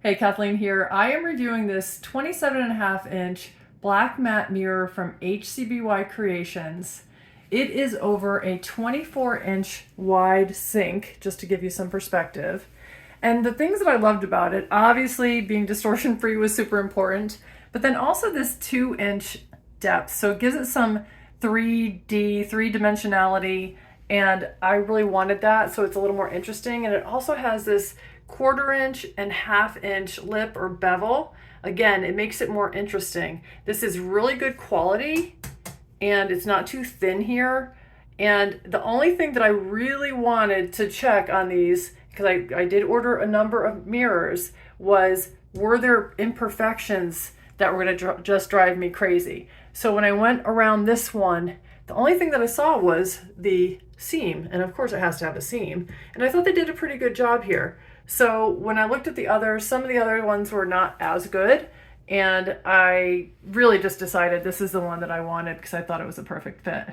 Hey, Kathleen here. I am reviewing this 27.5-inch black matte mirror from HCBY Creations. It is over a 24-inch wide sink, just to give you some perspective. And the things that I loved about it, obviously being distortion free was super important, but then also this 2-inch depth. So it gives it some 3D, three-dimensionality, and I really wanted that, so it's a little more interesting. And it also has this 1/4 inch and 1/2 inch lip or bevel. Again, it makes it more interesting. This is really good quality and it's not too thin here. And the only thing that I really wanted to check on these, because I did order a number of mirrors, was were there imperfections that were going to just drive me crazy. So when I went around this one, the only thing that I saw was the seam, and of course it has to have a seam, and I thought they did a pretty good job here. So when I looked at the others, some of the other ones were not as good, and I really just decided this is the one that I wanted because I thought it was a perfect fit.